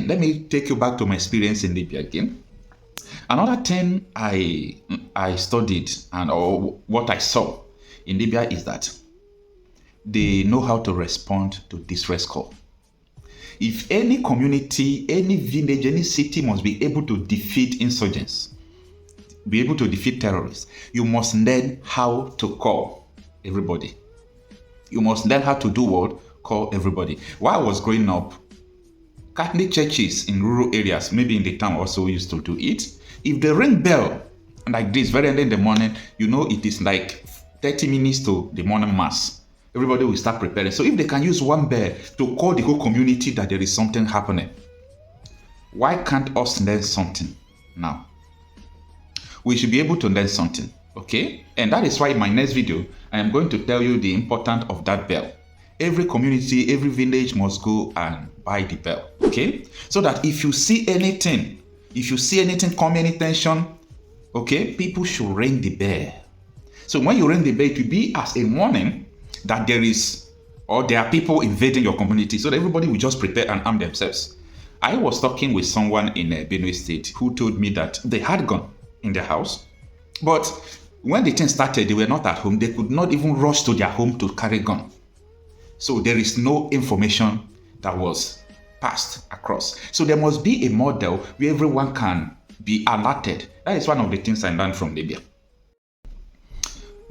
thing, let me take you back to my experience in Libya again. Another thing I studied or what I saw in Libya is that they know how to respond to distress call. If any community, any village, any city must be able to defeat insurgents, be able to defeat terrorists, you must learn how to call everybody. You must learn how to do what? Call everybody. While I was growing up, Catholic churches in rural areas, maybe in the town also used to do it. If they ring bell like this very early in the morning, you know it is like 30 minutes to the morning mass. Everybody will start preparing. So if they can use one bell to call the whole community that there is something happening, why can't us learn something now? We should be able to learn something, okay? And that is why in my next video, I am going to tell you the importance of that bell. Every community, every village must go and buy the bell, okay? So that if you see anything come, any tension, okay, people should ring the bell. So when you ring the bell, it will be as a warning that there are people invading your community, so that everybody will just prepare and arm themselves. I was talking with someone in Benue State who told me that they had gun in their house, but when the thing started, they were not at home. They could not even rush to their home to carry gun. So there is no information that was passed across. So there must be a model where everyone can be alerted. That is one of the things I learned from Libya.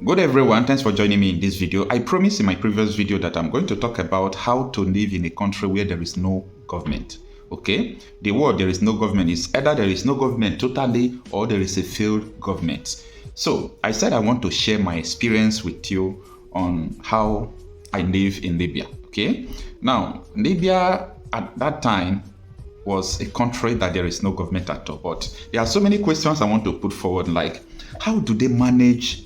Good everyone, thanks for joining me in this video. I promised in my previous video that I'm going to talk about how to live in a country where there is no government. Okay, the word there is no government is either there is no government totally or there is a failed government. So I said I want to share my experience with you on how I live in Libya. Okay, now Libya at that time was a country that there is no government at all, but there are so many questions I want to put forward, like how do they manage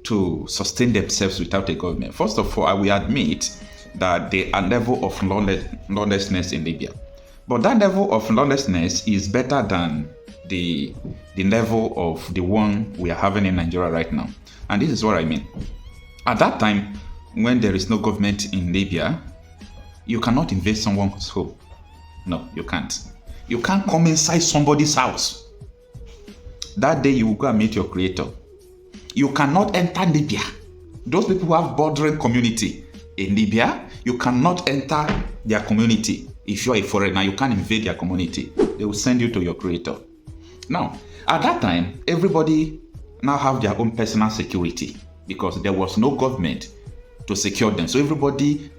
to sustain themselves without a government? First of all, I will admit that there are level of lawlessness in Libya, but that level of lawlessness is better than the level of the one we are having in Nigeria right now. And this is what I mean. At that time, when there is no government in Libya, you cannot invade someone's home. No, you can't. You can't come inside somebody's house. That day you will go and meet your creator. You cannot enter Libya. Those people who have bordering community in Libya, you cannot enter their community. If you are a foreigner, you can't invade their community. They will send you to your creator. Now, at that time, everybody now have their own personal security because there was no government to secure them. So everybody,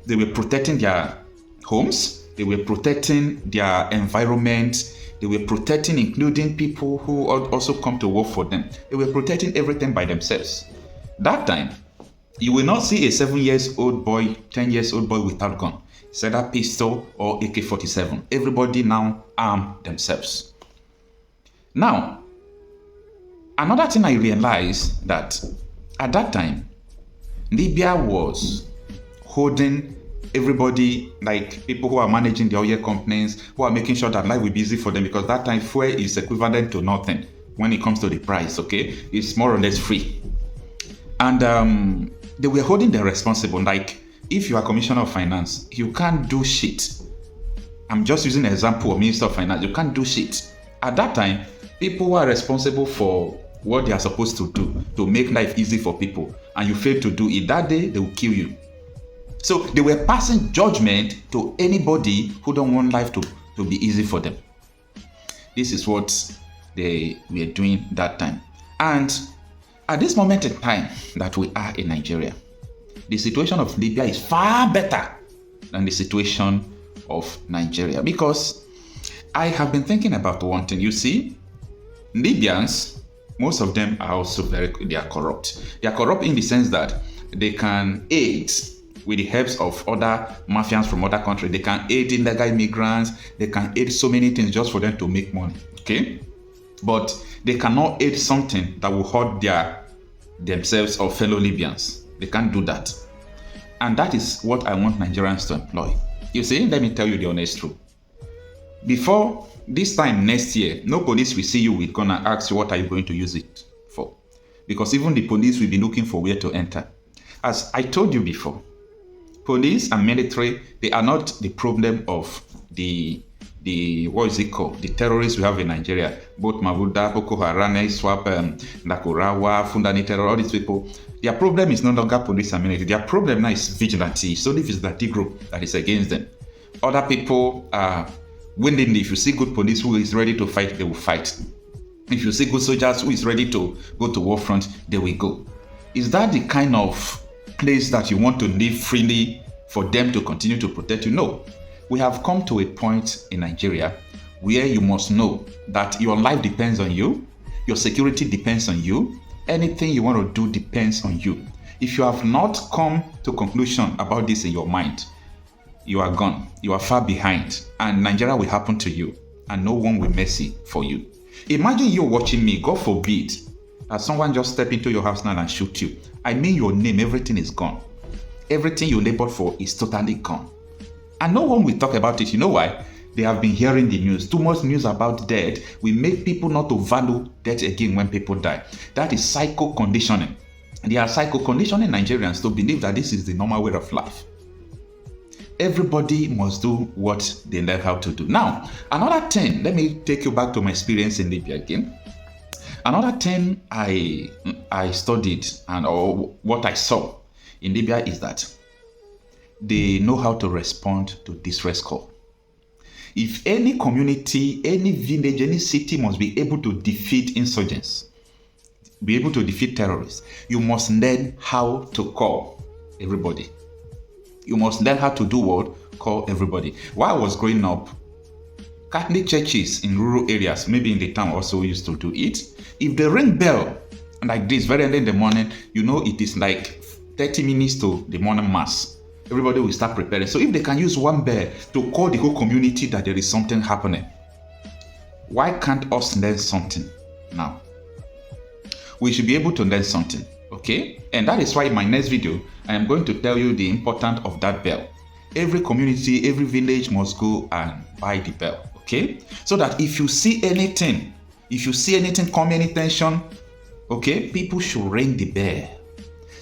they were protecting their homes, they were protecting their environment, they were protecting, including people who also come to work for them. They were protecting everything by themselves. That time, you will not see a 7-year-old boy, 10-year-old boy without gun. It's either pistol or AK-47. Everybody now arm themselves. Now, another thing I realized that at that time, Libya was holding everybody, like people who are managing the oil companies, who are making sure that life will be easy for them, because that time fuel is equivalent to nothing when it comes to the price, okay? It's more or less free. And they were holding them responsible. Like, if you are Commissioner of Finance, you can't do shit. I'm just using an example of Minister of Finance. You can't do shit. At that time, people who are responsible for what they are supposed to do to make life easy for people, and you fail to do it, that day they will kill you. So they were passing judgment to anybody who don't want life to be easy for them. This is what they were doing that time. And at this moment in time that we are in Nigeria, the situation of Libya is far better than the situation of Nigeria, because I have been thinking about one thing. You see, Libyans, most of them are also they are corrupt. They are corrupt in the sense that they can aid with the helps of other mafians from other countries. They can aid illegal immigrants. They can aid so many things just for them to make money, okay? But they cannot aid something that will hurt themselves or fellow Libyans. They can't do that. And that is what I want Nigerians to employ. You see, let me tell you the honest truth. Before this time next year, no police will see you with gun and ask you what are you going to use it for. Because even the police will be looking for where to enter. As I told you before, police and military, they are not the problem of the what is it called? The terrorists we have in Nigeria, both Mavuda, Boko Haram, Swap, Nakurawa, Fulani terror, all these people, their problem is no longer police and military. Their problem now is vigilante. It's only vigilante group that is against them. Other people are willingly, if you see good police who is ready to fight, they will fight. If you see good soldiers who is ready to go to war front, they will go. Is that the kind of place that you want to live freely for them to continue to protect you? No. We have come to a point in Nigeria where you must know that your life depends on you, your security depends on you, anything you want to do depends on you. If you have not come to conclusion about this in your mind, you are gone, you are far behind, and Nigeria will happen to you, and no one will mercy for you. Imagine you watching me, God forbid, that someone just step into your house now and shoot you. I mean your name, everything is gone. Everything you labored for is totally gone. And no one will talk about it. You know why? They have been hearing the news. Too much news about death will make people not to value death again when people die. That is psycho conditioning. They are psycho conditioning Nigerians to believe that this is the normal way of life. Everybody must do what they learn how to do. Now, another thing, let me take you back to my experience in Libya again. Another thing I studied or what I saw in Libya is that they know how to respond to distress call. If any community, any village, any city must be able to defeat insurgents, be able to defeat terrorists, you must learn how to call everybody. You must learn how to do what? Call everybody. While I was growing up, Catholic churches in rural areas, maybe in the town also used to do it. If they ring bell like this very early in the morning, you know it is like 30 minutes to the morning mass. Everybody will start preparing. So if they can use one bell to call the whole community that there is something happening, why can't us learn something now? We should be able to learn something, okay? And that is why in my next video, I am going to tell you the importance of that bell. Every community, every village must go and buy the bell, okay? So that if you see anything coming, any tension, okay, people should ring the bell.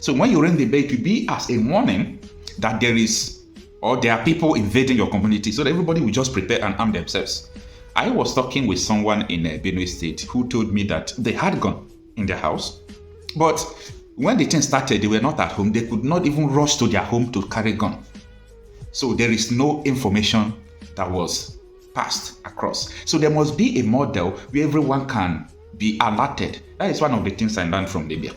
So when you ring the bell, it will be as a warning that there are people invading your community, so that everybody will just prepare and arm themselves. I was talking with someone in Benue State who told me that they had gun in their house, but when the thing started, they were not at home. They could not even rush to their home to carry gun. So there is no information that was passed across. So there must be a model where everyone can be alerted. That is one of the things I learned from Libya.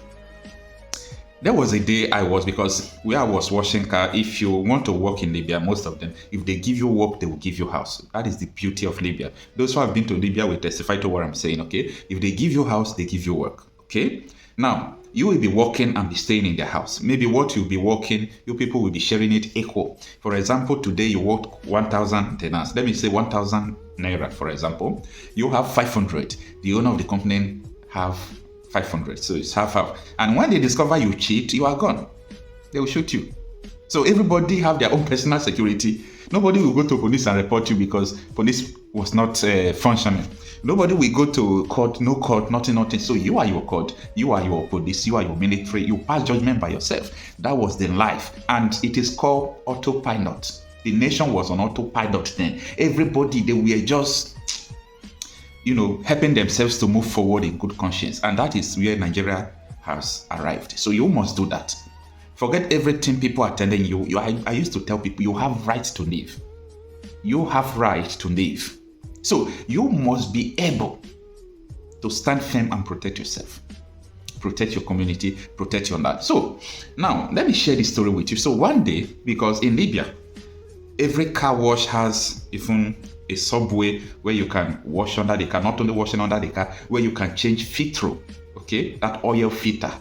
There was a day because where I was washing car, if you want to work in Libya, most of them, if they give you work, they will give you house. That is the beauty of Libya. Those who have been to Libya will testify to what I'm saying, okay? If they give you house, they give you work, okay? Now, you will be working and be staying in their house. Maybe what you'll be working, you people will be sharing it equal. For example, today you work 1,000 tenants. Let me say 1,000 naira, for example. You have 500. The owner of the company have 500, so it's half. And when they discover you cheat, you are gone. They will shoot you. So everybody have their own personal security. Nobody will go to police and report you because police was not functioning. Nobody will go to court, no court, nothing. So you are your court, you are your police, you are your military. You pass judgment by yourself. That was the life, and it is called autopilot. The nation was on autopilot then. Everybody, they were just, helping themselves to move forward in good conscience. And that is where Nigeria has arrived. So you must do that. Forget everything people are telling you. I used to tell people, you have right to live. You have right to live. So you must be able to stand firm and protect yourself. Protect your community, protect your land. So now, let me share this story with you. So one day, because in Libya, every car wash has even a subway where you can wash under the car, not only washing under the car, where you can change filter, okay, that oil filter.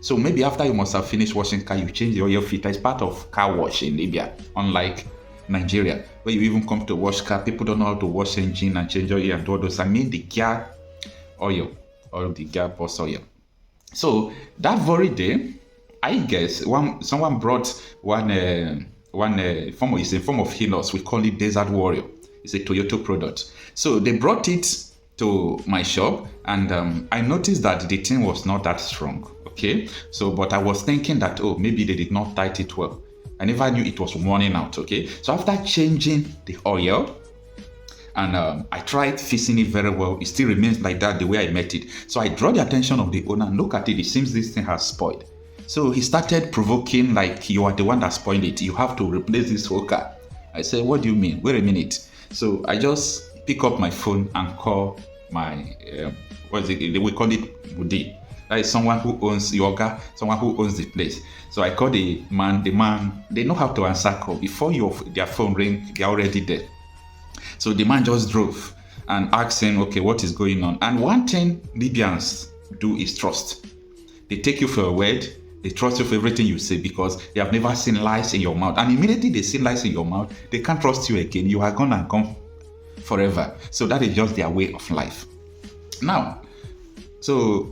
So maybe after you must have finished washing car, you change the oil filter. It's part of car wash in Libya, unlike Nigeria, where you even come to wash car, people don't know how to wash engine and change oil and do all those. I mean the gear oil or the gear box oil. So that very day, I guess someone brought one form of Hilos. We call it Desert Warrior. It's a Toyota product. So they brought it to my shop, and I noticed that the thing was not that strong. Okay, so but I was thinking that maybe they did not tight it well. I never knew it was running out. Okay, so after changing the oil, And I tried fixing it very well. It still remains like that the way I met it. So I draw the attention of the owner and look at it. It seems this thing has spoiled. So he started provoking like, you are the one that spoiled it. You have to replace this whole car. I said, what do you mean? Wait a minute. So I just pick up my phone and call my, we call it Budi. That is someone who owns yoga, someone who owns the place. So I call the man, they know how to answer call. Before their phone ring, they're already there. So the man just drove and asked him, okay, what is going on? And one thing Libyans do is trust. They take you for a word. They trust you for everything you say because they have never seen lies in your mouth. And immediately they see lies in your mouth, they can't trust you again. You are gone and gone forever. So that is just their way of life. Now, so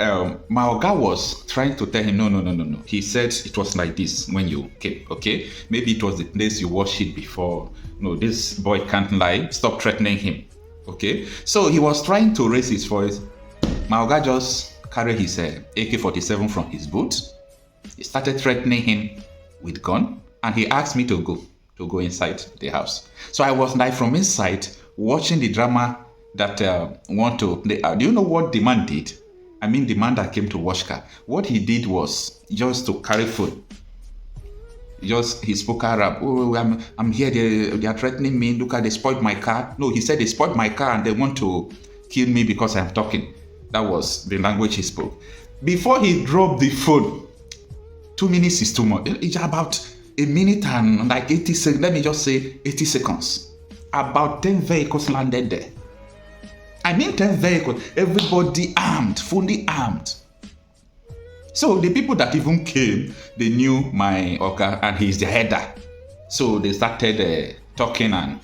my Oga was trying to tell him, no. He said it was like this when you came, okay? Maybe it was the place you watched it before. No, this boy can't lie. Stop threatening him, okay? So he was trying to raise his voice. My Oga just carried his AK-47 from his boot. He started threatening him with gun, and he asked me to go inside the house. So I was like from inside watching the drama that do you know what the man did? I mean, the man that came to wash car. What he did was just to carry food. He spoke Arab. Oh, I'm here. They are threatening me. Look, they spoiled my car. No, he said they spoiled my car and they want to kill me because I'm talking. That was the language he spoke. Before he dropped the phone, 2 minutes is too much. It's about a minute and like 80 seconds. Let me just say 80 seconds. About 10 vehicles landed there. I mean 10 vehicles, everybody armed, fully armed. So the people that even came, they knew my Oga and he's the header. So they started talking and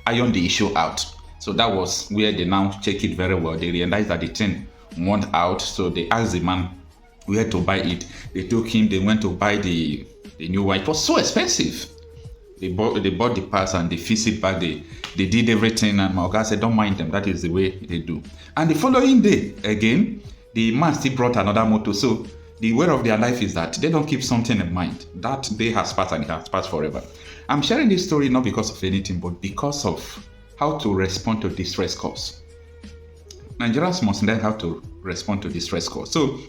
ironed the issue out. So that was where they now check it very well. They realized that the thing went out. So they asked the man where to buy it. They took him, they went to buy the new one. It was so expensive. They bought the parts and they fixed it back. They did everything, and my Oga said, don't mind them. That is the way they do. And the following day, again, the man still brought another motor. So the way of their life is that they don't keep something in mind. That day has passed and it has passed forever. I'm sharing this story not because of anything, but because of how to respond to distress calls. Nigerians must learn how to respond to distress calls. So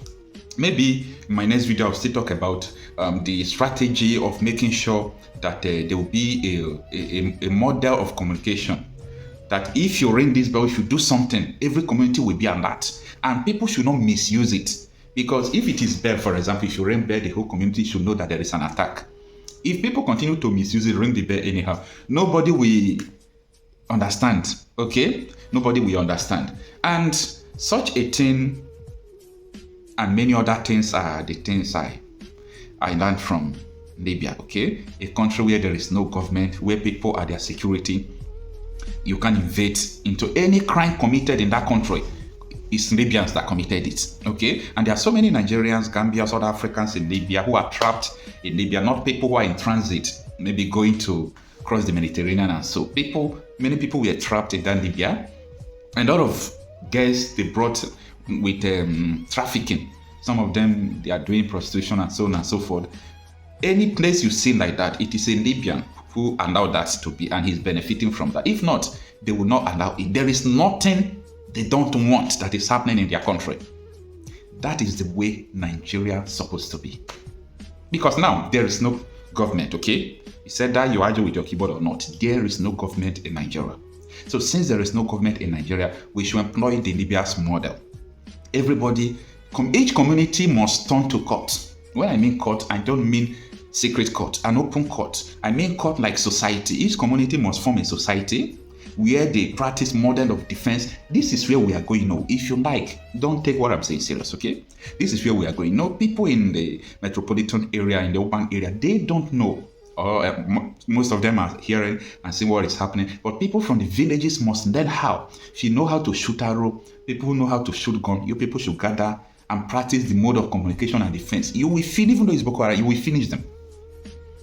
maybe in my next video, I'll still talk about the strategy of making sure that there will be a model of communication. That if you ring this bell, if you do something, every community will be alert. And people should not misuse it. Because if it is bell, for example, if you ring bell, the whole community should know that there is an attack. If people continue to misuse it, ring the bell anyhow, nobody will understand, okay? Nobody will understand. And such a thing and many other things are the things I learned from Libya, okay? A country where there is no government, where people are their security. You can invade into any crime committed in that country. It's Libyans that committed it, okay? And there are so many Nigerians, Gambians, other Africans in Libya who are trapped in Libya, not people who are in transit, maybe going to cross the Mediterranean and so. Many people were trapped in that Libya. And a lot of guys they brought with trafficking. Some of them, they are doing prostitution and so on and so forth. Any place you see like that, it is a Libyan who allowed that to be, and he's benefiting from that. If not, they will not allow it. There is nothing they don't want that is happening in their country. That is the way Nigeria is supposed to be. Because now, there is no government, okay? You said that you argue with your keyboard or not. There is no government in Nigeria. So since there is no government in Nigeria, we should employ the Libya's model. Everybody, each community must turn to court. When I mean court, I don't mean secret court, an open court. I mean court like society. Each community must form a society where they practice model of defense. This is where we are going now. If you like, don't take what I'm saying serious, okay? This is where we are going. No, people in the metropolitan area, in the urban area, they don't know. Or most of them are hearing and seeing what is happening. But people from the villages must learn how. If you know how to shoot arrow, people who know how to shoot gun, you people should gather and practice the mode of communication and defense. You will finish, even though it's Boko Haram, you will finish them.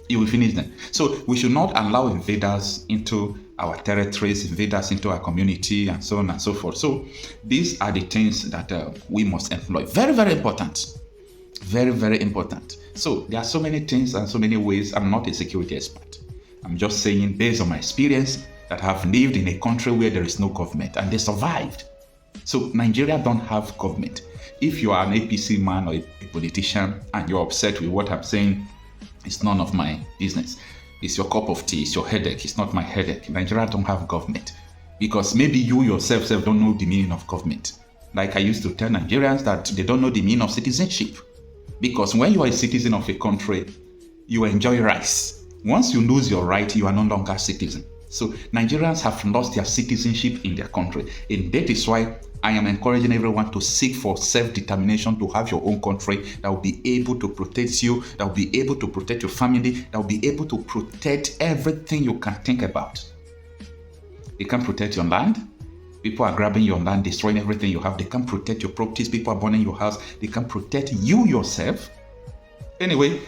You will finish them. So we should not allow invaders into our territories, invaders into our community, and so on and so forth. So these are the things that we must employ. Very, very important. Very, very important. So there are so many things and so many ways. I'm not a security expert. I'm just saying based on my experience that have lived in a country where there is no government, and they survived. So Nigeria don't have government. If you are an APC man or a politician and you're upset with what I'm saying, it's none of my business. It's your cup of tea, it's your headache, it's not my headache. Nigeria don't have government. Because maybe you yourself don't know the meaning of government. Like I used to tell Nigerians that they don't know the meaning of citizenship. Because when you are a citizen of a country, you enjoy rights. Once you lose your right, you are no longer a citizen. So Nigerians have lost their citizenship in their country. And that is why I am encouraging everyone to seek for self-determination, to have your own country that will be able to protect you, that will be able to protect your family, that will be able to protect everything you can think about. They can't protect your land. People are grabbing your land, destroying everything you have. They can't protect your properties. People are burning your house. They can't protect you yourself. Anyway,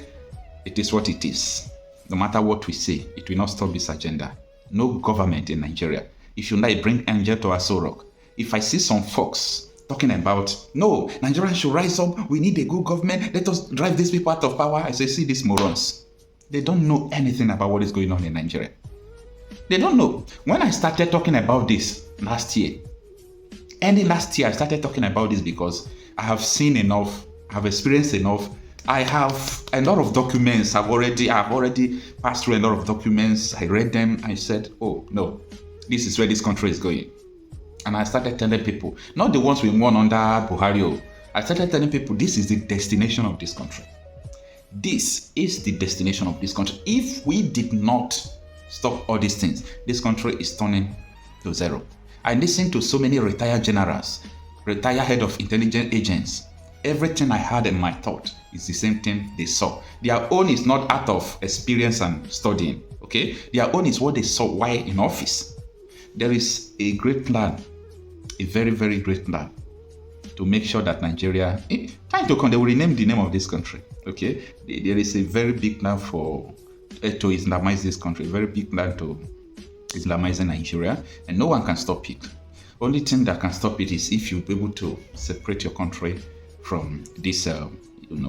it is what it is. No matter what we say, it will not stop this agenda. No government in Nigeria. If you like, bring angel to Aso Rock. If I see some folks talking about, no, Nigerians should rise up, we need a good government, let us drive these people out of power, I say, see these morons. They don't know anything about what is going on in Nigeria. They don't know. When I started talking about this last year, I started talking about this because I have seen enough, I have experienced enough. I have a lot of documents. I've already passed through a lot of documents. I read them. I said, oh no, this is where this country is going. And I started telling people, not the ones we won under Buhari. I started telling people, this is the destination of this country. This is the destination of this country. If we did not stop all these things, this country is turning to zero. I listened to so many retired generals, retired head of intelligence agents. Everything I had in my thought is the same thing they saw. Their own is not out of experience and studying, okay? Their own is what they saw while in office. There is a great plan, a very, very great plan to make sure that Nigeria, time to come, they will rename the name of this country, okay? There is a very big plan to Islamize this country, a very big plan to Islamize Nigeria, and no one can stop it. Only thing that can stop it is if you're able to separate your country from this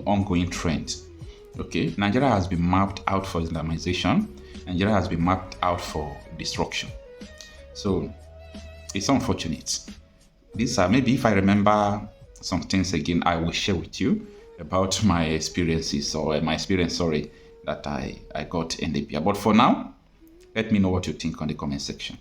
ongoing trend. Okay, Nigeria has been mapped out for Islamization. Nigeria has been mapped out for destruction. So it's unfortunate. These are, maybe if I remember some things again, I will share with you about my experiences, or my experience, that I got in Libya. But for now, let me know what you think on the comment section.